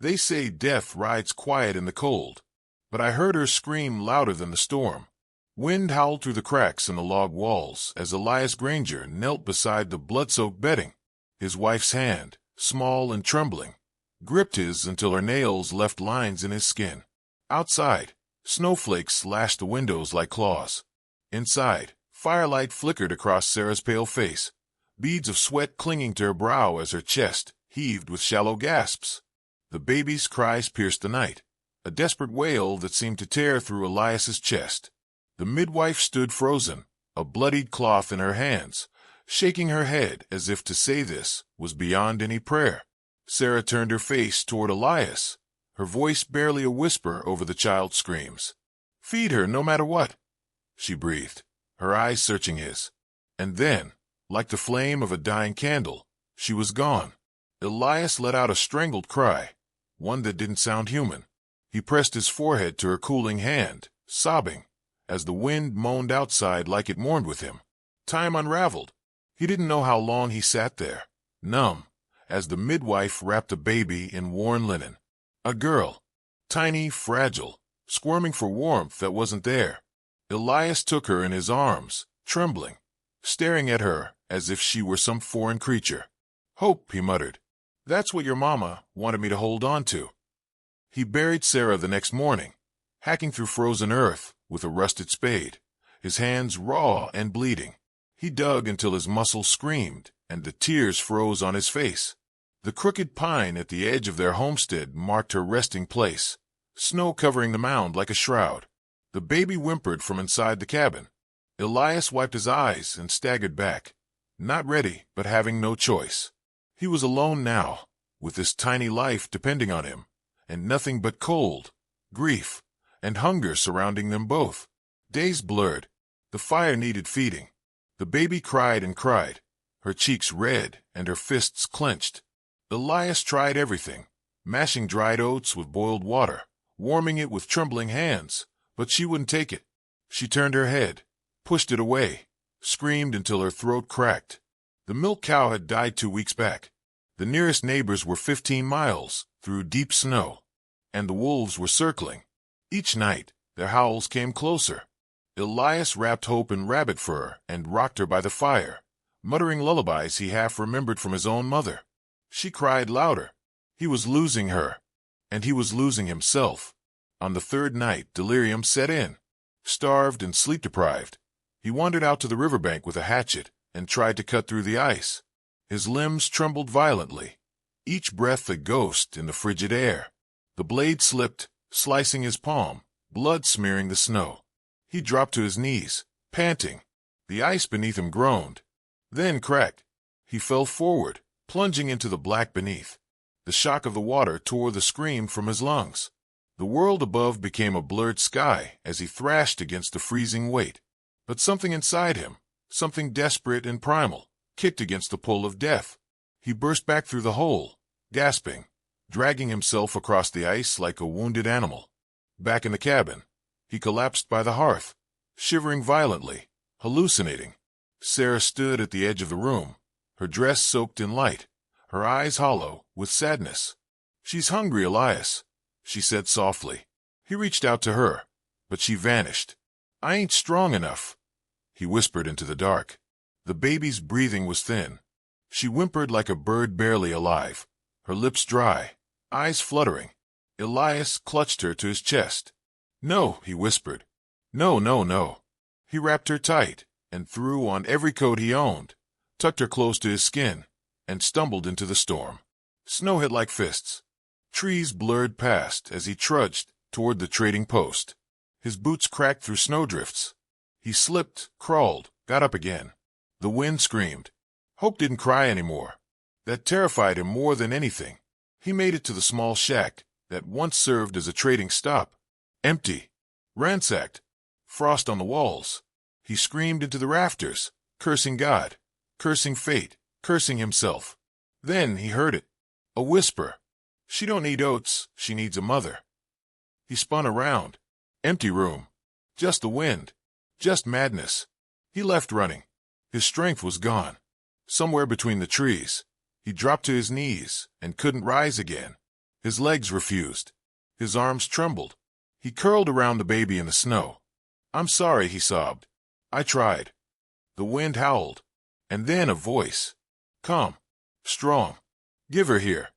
They say death rides quiet in the cold, but I heard her scream louder than the storm. Wind howled through the cracks in the log walls as Elias Granger knelt beside the blood-soaked bedding. His wife's hand, small and trembling, gripped his until her nails left lines in his skin. Outside, snowflakes lashed the windows like claws. Inside, firelight flickered across Sarah's pale face, beads of sweat clinging to her brow as her chest heaved with shallow gasps. The baby's cries pierced the night, a desperate wail that seemed to tear through Elias's chest. The midwife stood frozen, a bloodied cloth in her hands, shaking her head as if to say this was beyond any prayer. Sarah turned her face toward Elias, her voice barely a whisper over the child's screams. "Feed her no matter what," she breathed, her eyes searching his. And then, like the flame of a dying candle, she was gone. Elias let out a strangled cry, one that didn't sound human. He pressed his forehead to her cooling hand, sobbing, as the wind moaned outside like it mourned with him. Time unraveled. He didn't know how long he sat there, numb, as the midwife wrapped a baby in worn linen. A girl, tiny, fragile, squirming for warmth that wasn't there. Elias took her in his arms, trembling, staring at her as if she were some foreign creature. "Hope," he muttered. "That's what your mama wanted me to hold on to." He buried Sarah the next morning, hacking through frozen earth with a rusted spade, his hands raw and bleeding. He dug until his muscles screamed and the tears froze on his face. The crooked pine at the edge of their homestead marked her resting place, snow covering the mound like a shroud. The baby whimpered from inside the cabin. Elias wiped his eyes and staggered back, not ready but having no choice. He was alone now, with this tiny life depending on him, and nothing but cold, grief, and hunger surrounding them both. Days blurred. The fire needed feeding. The baby cried and cried, her cheeks red and her fists clenched. Elias tried everything, mashing dried oats with boiled water, warming it with trembling hands, but she wouldn't take it. She turned her head, pushed it away, screamed until her throat cracked. The milk cow had died 2 weeks back. The nearest neighbors were 15 miles through deep snow, and the wolves were circling. Each night, their howls came closer. Elias wrapped Hope in rabbit fur and rocked her by the fire, muttering lullabies he half remembered from his own mother. She cried louder. He was losing her, and he was losing himself. On the third night, delirium set in. Starved and sleep-deprived, he wandered out to the riverbank with a hatchet and tried to cut through the ice. His limbs trembled violently, each breath a ghost in the frigid air. The blade slipped, slicing his palm, blood smearing the snow. He dropped to his knees, panting. The ice beneath him groaned, then cracked. He fell forward, plunging into the black beneath. The shock of the water tore the scream from his lungs. The world above became a blurred sky as he thrashed against the freezing weight. But something inside him, something desperate and primal, kicked against the pull of death. He burst back through the hole, gasping, dragging himself across the ice like a wounded animal. Back in the cabin, he collapsed by the hearth, shivering violently, hallucinating. Sarah stood at the edge of the room, her dress soaked in light, her eyes hollow with sadness. "She's hungry, Elias," she said softly. He reached out to her, but she vanished. "I ain't strong enough," he whispered into the dark. The baby's breathing was thin. She whimpered like a bird barely alive, her lips dry, eyes fluttering. Elias clutched her to his chest. "No," he whispered. "No, no, no." He wrapped her tight and threw on every coat he owned, tucked her close to his skin, and stumbled into the storm. Snow hit like fists. Trees blurred past as he trudged toward the trading post. His boots cracked through snowdrifts. He slipped, crawled, got up again. The wind screamed. Hope didn't cry anymore. That terrified him more than anything. He made it to the small shack that once served as a trading stop. Empty. Ransacked. Frost on the walls. He screamed into the rafters, cursing God, cursing fate, cursing himself. Then he heard it. A whisper. "She don't need oats, she needs a mother." He spun around. Empty room. Just the wind. Just madness. He left running. His strength was gone. Somewhere between the trees, he dropped to his knees and couldn't rise again. His legs refused. His arms trembled. He curled around the baby in the snow. "I'm sorry," he sobbed. "I tried." The wind howled. And then a voice. "Calm. Strong. Give her here."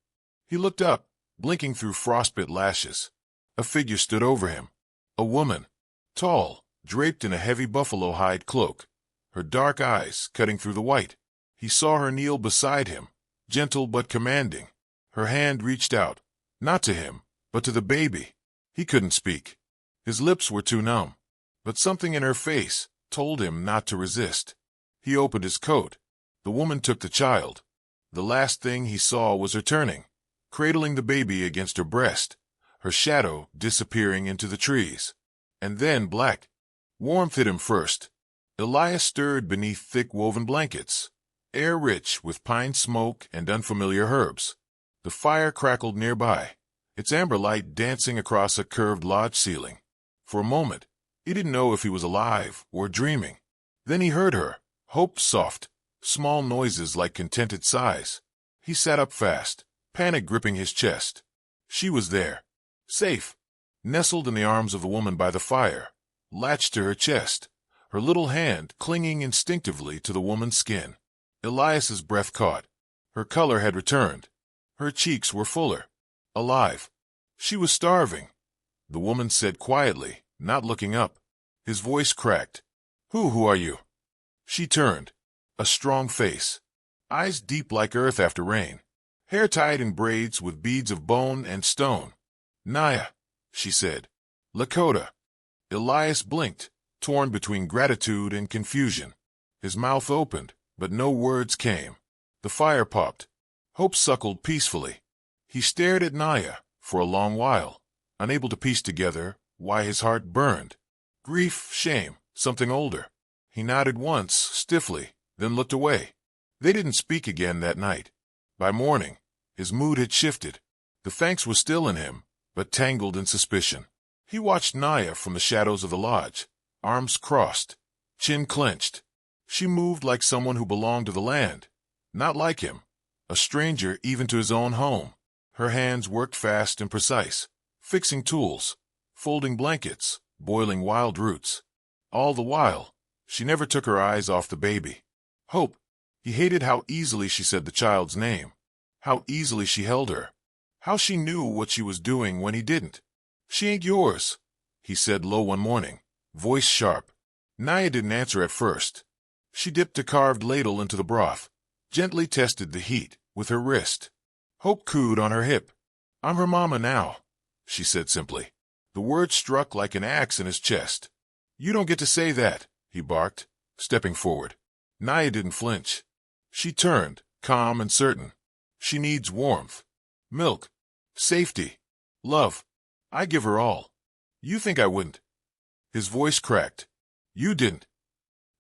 He looked up, blinking through frostbit lashes. A figure stood over him. A woman. Tall, draped in a heavy buffalo hide cloak, her dark eyes cutting through the white. He saw her kneel beside him, gentle but commanding. Her hand reached out, not to him, but to the baby. He couldn't speak. His lips were too numb, but something in her face told him not to resist. He opened his coat. The woman took the child. The last thing he saw was her turning, cradling the baby against her breast, her shadow disappearing into the trees. And then black. Warmth hit him first. Elias stirred beneath thick woven blankets, air rich with pine smoke and unfamiliar herbs. The fire crackled nearby, its amber light dancing across a curved lodge ceiling. For a moment, he didn't know if he was alive or dreaming. Then he heard her, Hope's soft, small noises like contented sighs. He sat up fast, panic gripping his chest. She was there, safe, nestled in the arms of the woman by the fire, latched to her chest, her little hand clinging instinctively to the woman's skin. Elias's breath caught. Her color had returned. Her cheeks were fuller, alive. She was starving. The woman said quietly, not looking up. His voice cracked. Who are you?" She turned. A strong face. Eyes deep like earth after rain. Hair tied in braids with beads of bone and stone. "Naya," she said. "Lakota." Elias blinked, torn between gratitude and confusion. His mouth opened, but no words came. The fire popped. Hope suckled peacefully. He stared at Naya for a long while, unable to piece together why his heart burned. Grief, shame, something older. He nodded once, stiffly, then looked away. They didn't speak again that night. By morning, his mood had shifted. The thanks was still in him, but tangled in suspicion. He watched Naya from the shadows of the lodge, arms crossed, chin clenched. She moved like someone who belonged to the land, not like him, a stranger even to his own home. Her hands worked fast and precise, fixing tools, folding blankets, boiling wild roots. All the while, she never took her eyes off the baby. Hope. He hated how easily she said the child's name, how easily she held her, how she knew what she was doing when he didn't. "She ain't yours," he said low one morning, voice sharp. Naya didn't answer at first. She dipped a carved ladle into the broth, gently tested the heat with her wrist. Hope cooed on her hip. "I'm her mama now," she said simply. The word struck like an axe in his chest. "You don't get to say that," he barked, stepping forward. Naya didn't flinch. She turned, calm and certain. "She needs warmth, milk, safety, love. I give her all. You think I wouldn't?" His voice cracked. "You didn't."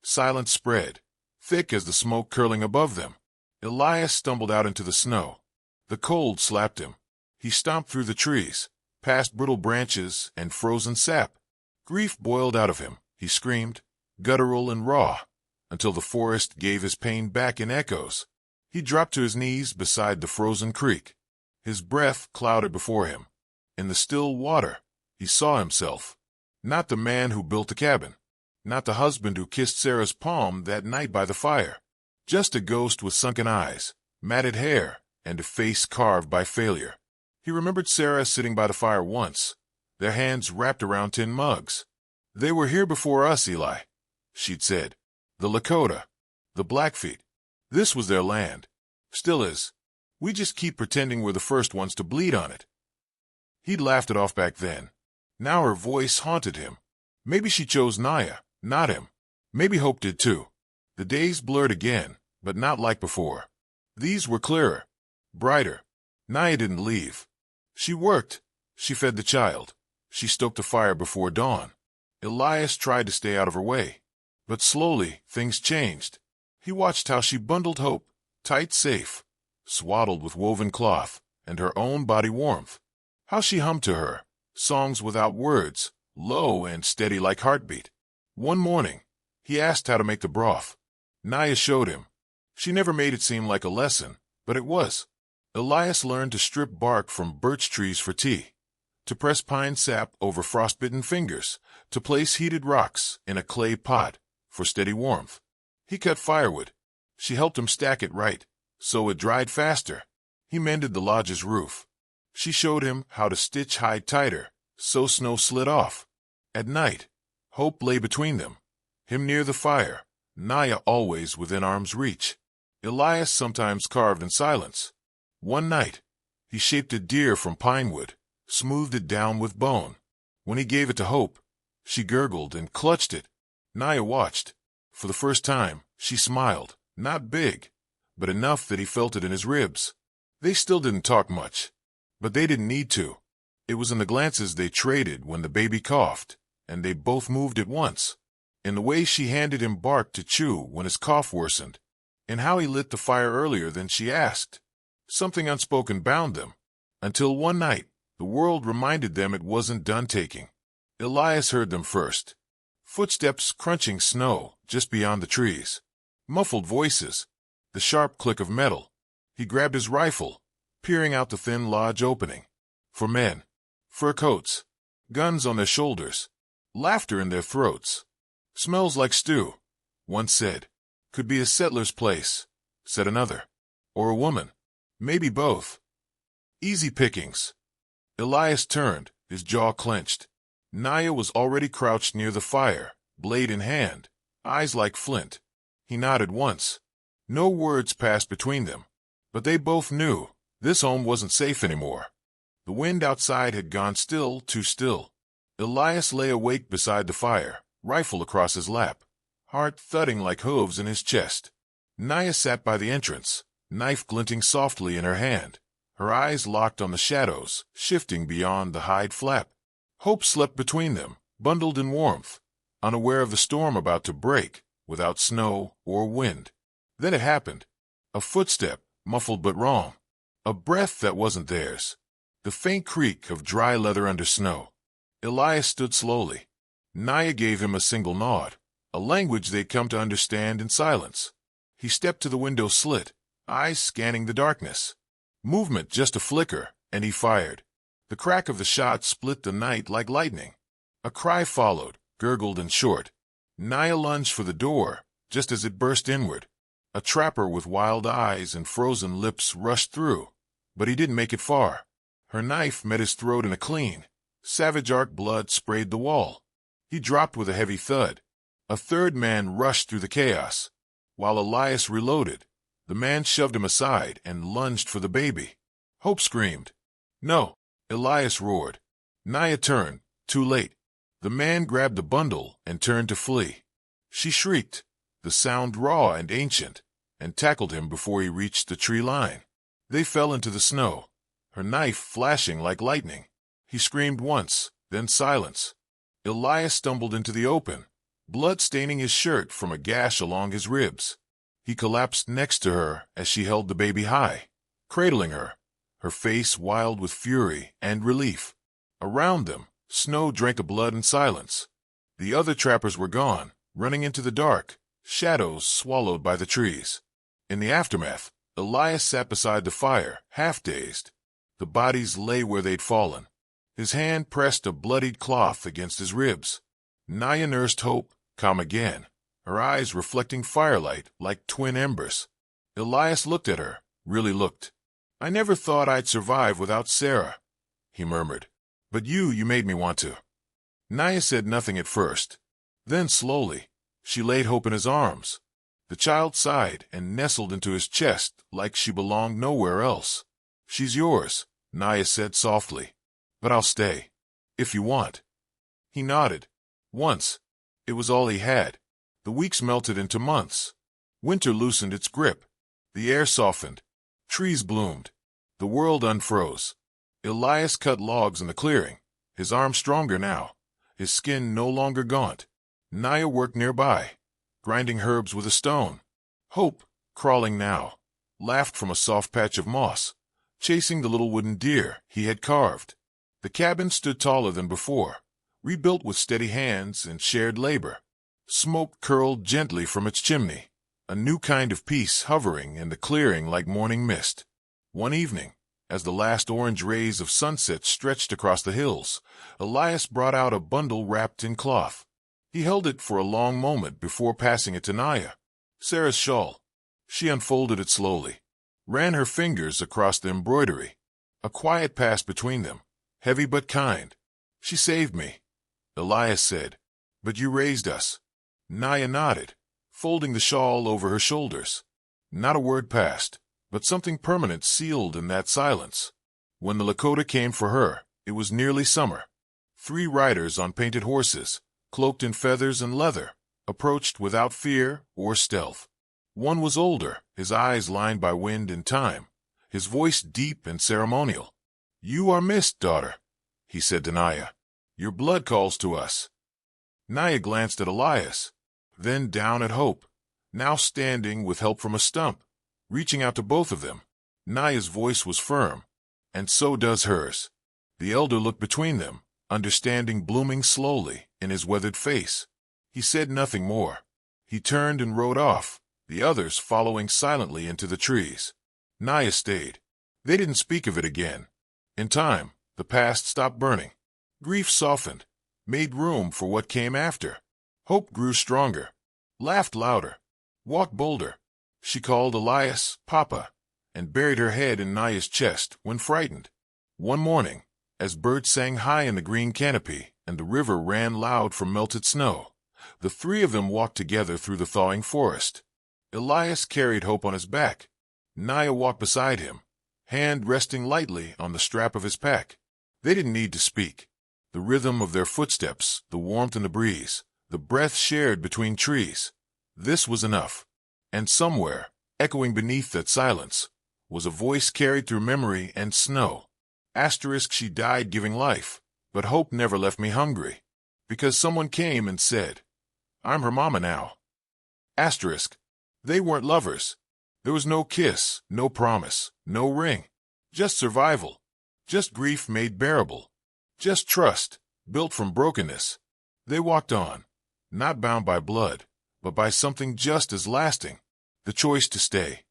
Silence spread, thick as the smoke curling above them. Elias stumbled out into the snow. The cold slapped him. He stomped through the trees, past brittle branches and frozen sap. Grief boiled out of him, he screamed, guttural and raw, until the forest gave his pain back in echoes. He dropped to his knees beside the frozen creek. His breath clouded before him. In the still water, he saw himself. Not the man who built the cabin. Not the husband who kissed Sarah's palm that night by the fire. Just a ghost with sunken eyes, matted hair, and a face carved by failure. He remembered Sarah sitting by the fire once, their hands wrapped around tin mugs. "They were here before us, Eli," she'd said. "The Lakota, the Blackfeet. This was their land. Still is. We just keep pretending we're the first ones to bleed on it." He'd laughed it off back then. Now her voice haunted him. Maybe she chose Naya, not him. Maybe Hope did too. The days blurred again, but not like before. These were clearer, brighter. Naya didn't leave. She worked. She fed the child. She stoked the fire before dawn. Elias tried to stay out of her way. But slowly, things changed. He watched how she bundled Hope, tight safe, swaddled with woven cloth, and her own body warmth. How she hummed to her, songs without words, low and steady like heartbeat. One morning, he asked how to make the broth. Naya showed him. She never made it seem like a lesson, but it was. Elias learned to strip bark from birch trees for tea, to press pine sap over frostbitten fingers, to place heated rocks in a clay pot for steady warmth. He cut firewood. She helped him stack it right, so it dried faster. He mended the lodge's roof. She showed him how to stitch hide tighter, so snow slid off. At night, Hope lay between them, him near the fire, Naya always within arm's reach. Elias sometimes carved in silence. One night, he shaped a deer from pine wood, smoothed it down with bone. When he gave it to Hope, she gurgled and clutched it. Naya watched. For the first time, she smiled, not big, but enough that he felt it in his ribs. They still didn't talk much, but they didn't need to. It was in the glances they traded when the baby coughed, and they both moved at once. In the way she handed him bark to chew when his cough worsened, and how he lit the fire earlier than she asked. Something unspoken bound them, until one night, the world reminded them it wasn't done taking. Elias heard them first. Footsteps crunching snow just beyond the trees. Muffled voices. The sharp click of metal. He grabbed his rifle, peering out the thin lodge opening. For men. Fur coats. Guns on their shoulders. Laughter in their throats. Smells like stew, one said. Could be a settler's place, said another. Or a woman. Maybe both. Easy pickings. Elias turned, his jaw clenched. Naya was already crouched near the fire, blade in hand, eyes like flint. He nodded once. No words passed between them, but they both knew this home wasn't safe anymore. The wind outside had gone still, too still. Elias lay awake beside the fire, rifle across his lap, heart thudding like hooves in his chest. Naya sat by the entrance, knife glinting softly in her hand, her eyes locked on the shadows, shifting beyond the hide flap. Hope slept between them, bundled in warmth, unaware of the storm about to break, without snow or wind. Then it happened. A footstep, muffled but wrong. A breath that wasn't theirs. The faint creak of dry leather under snow. Elias stood slowly. Naya gave him a single nod, a language they'd come to understand in silence. He stepped to the window slit, eyes scanning the darkness. Movement just a flicker, and he fired. The crack of the shot split the night like lightning. A cry followed, gurgled and short. Naya lunged for the door, just as it burst inward. A trapper with wild eyes and frozen lips rushed through, but he didn't make it far. Her knife met his throat in a clean, savage arc. Blood sprayed the wall. He dropped with a heavy thud. A third man rushed through the chaos. While Elias reloaded, the man shoved him aside and lunged for the baby. Hope screamed. No, Elias roared. Naya turned, too late. The man grabbed the bundle and turned to flee. She shrieked, the sound raw and ancient, and tackled him before he reached the tree line. They fell into the snow, her knife flashing like lightning. He screamed once, then silence. Elias stumbled into the open, blood staining his shirt from a gash along his ribs. He collapsed next to her as she held the baby high, cradling her, her face wild with fury and relief. Around them, snow drank of blood and silence. The other trappers were gone, running into the dark, shadows swallowed by the trees. In the aftermath, Elias sat beside the fire, half-dazed. The bodies lay where they'd fallen. His hand pressed a bloodied cloth against his ribs. Naya nursed Hope, calm again, her eyes reflecting firelight like twin embers. Elias looked at her, really looked. I never thought I'd survive without Sarah, he murmured. But you made me want to. Naya said nothing at first. Then slowly, she laid Hope in his arms. The child sighed and nestled into his chest like she belonged nowhere else. She's yours, Naya said softly. But I'll stay. If you want. He nodded. Once. It was all he had. The weeks melted into months. Winter loosened its grip. The air softened. Trees bloomed. The world unfroze. Elias cut logs in the clearing, his arm stronger now, his skin no longer gaunt. Naya worked nearby, grinding herbs with a stone. Hope, crawling now, laughed from a soft patch of moss, chasing the little wooden deer he had carved. The cabin stood taller than before, rebuilt with steady hands and shared labor. Smoke curled gently from its chimney, a new kind of peace hovering in the clearing like morning mist. One evening, as the last orange rays of sunset stretched across the hills, Elias brought out a bundle wrapped in cloth. He held it for a long moment before passing it to Naya. Sarah's shawl. She unfolded it slowly, ran her fingers across the embroidery. A quiet passed between them, heavy but kind. "She saved me," Elias said. "But you raised us." Naya nodded, folding the shawl over her shoulders. Not a word passed, but something permanent sealed in that silence. When the Lakota came for her, it was nearly summer. 3 riders on painted horses, cloaked in feathers and leather, approached without fear or stealth. One was older, his eyes lined by wind and time, his voice deep and ceremonial. "You are missed, daughter," he said to Naya. "Your blood calls to us." Naya glanced at Elias, then down at Hope, now standing with help from a stump, reaching out to both of them. Naya's voice was firm, and so does hers. The elder looked between them, understanding blooming slowly in his weathered face. He said nothing more. He turned and rode off, the others following silently into the trees. Naya stayed. They didn't speak of it again. In time, the past stopped burning. Grief softened, made room for what came after. Hope grew stronger, laughed louder, walked bolder. She called Elias Papa and buried her head in Naya's chest when frightened. One morning, as birds sang high in the green canopy and the river ran loud from melted snow, the 3 of them walked together through the thawing forest. Elias carried Hope on his back. Naya walked beside him, hand resting lightly on the strap of his pack. They didn't need to speak. The rhythm of their footsteps, the warmth in the breeze, the breath shared between trees, this was enough. And somewhere, echoing beneath that silence, was a voice carried through memory and snow. She died giving life, but hope never left me hungry. Because someone came and said, "I'm her mama now." They weren't lovers. There was no kiss, no promise, no ring. Just survival. Just grief made bearable. Just trust, built from brokenness. They walked on, not bound by blood, but by something just as lasting. The choice to stay.